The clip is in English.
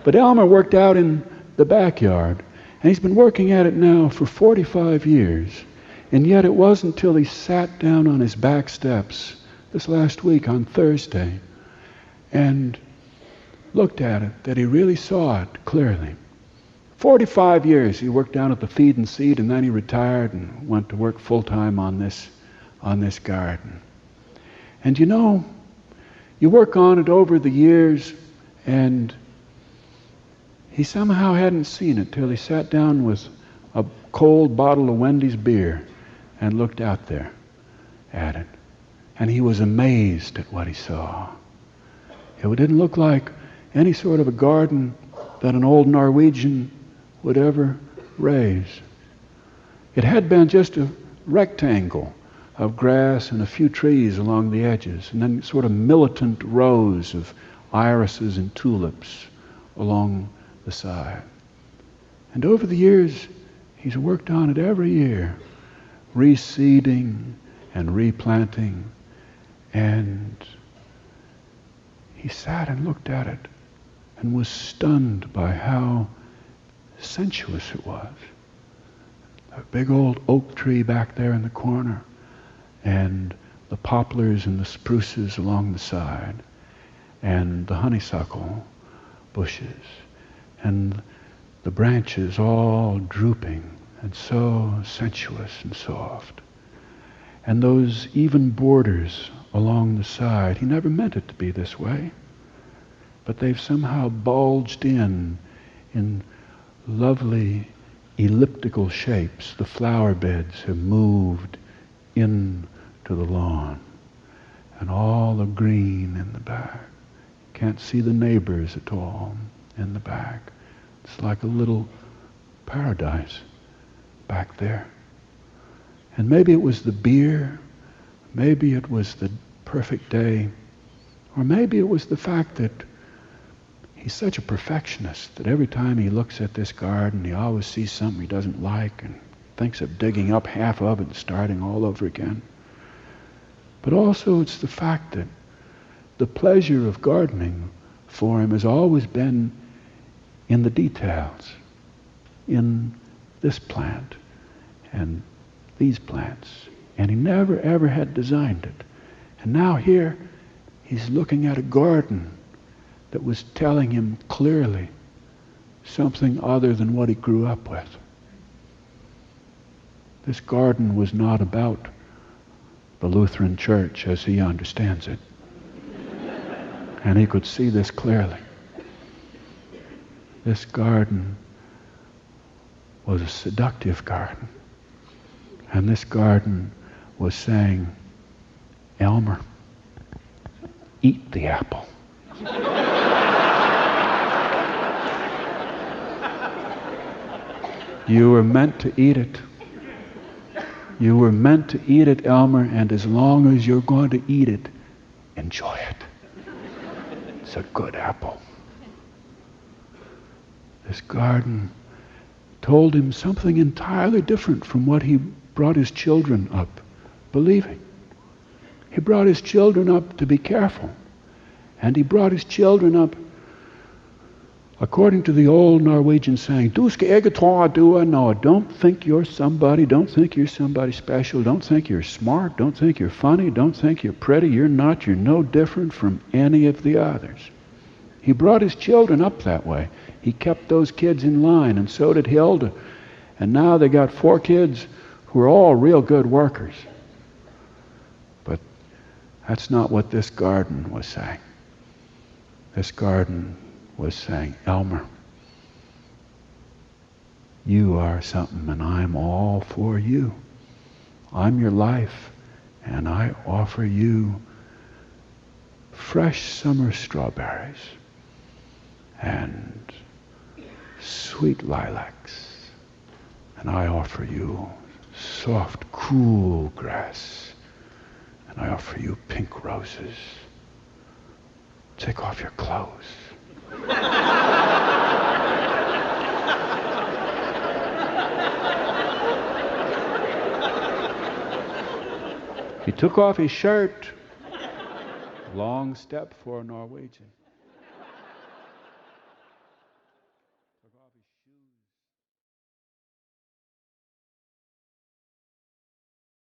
But Elmer worked out in the backyard, and he's been working at it now for 45 years. And yet it wasn't until he sat down on his back steps this last week on Thursday and looked at it that he really saw it clearly. 45 years he worked down at the Feed and Seed, and then he retired and went to work full-time on this garden. And you know, you work on it over the years, and he somehow hadn't seen it till he sat down with a cold bottle of Wendy's beer and looked out there at it. And he was amazed at what he saw. It didn't look like any sort of a garden that an old Norwegian would ever raise. It had been just a rectangle of grass and a few trees along the edges, and then sort of militant rows of irises and tulips along the side. And over the years, he's worked on it every year, reseeding and replanting, and he sat and looked at it and was stunned by how sensuous it was. A big old oak tree back there in the corner, and the poplars and the spruces along the side, and the honeysuckle bushes, and the branches all drooping and so sensuous and soft. And those even borders along the side, he never meant it to be this way, but they've somehow bulged in lovely elliptical shapes. The flower beds have moved into the lawn, and all the green in the back. Can't see the neighbors at all in the back. It's like a little paradise back there. And maybe it was the beer, maybe it was the perfect day, or maybe it was the fact that he's such a perfectionist that every time he looks at this garden, he always sees something he doesn't like and thinks of digging up half of it and starting all over again. But also it's the fact that the pleasure of gardening for him has always been in the details, in this plant and these plants. And he never ever had designed it. And now here he's looking at a garden that was telling him clearly something other than what he grew up with. This garden was not about the Lutheran Church as he understands it. And he could see this clearly. This garden was a seductive garden. And this garden was saying, Elmer, eat the apple. You were meant to eat it. You were meant to eat it, Elmer, and as long as you're going to eat it, enjoy it. It's a good apple. This garden told him something entirely different from what he brought his children up believing. He brought his children up to be careful. And he brought his children up according to the old Norwegian saying, Du skal ikke tro at du er noget. Don't think you're somebody. Don't think you're somebody special. Don't think you're smart. Don't think you're funny. Don't think you're pretty. You're not. You're no different from any of the others. He brought his children up that way. He kept those kids in line, and so did Hilda. And now they got 4 kids who are all real good workers. But that's not what this garden was saying. This garden was saying, Elmer, you are something, and I'm all for you. I'm your life, and I offer you fresh summer strawberries and sweet lilacs, and I offer you soft, cool grass, and I offer you pink roses. Take off your clothes. He took off his shirt. Long step for a Norwegian. shoes.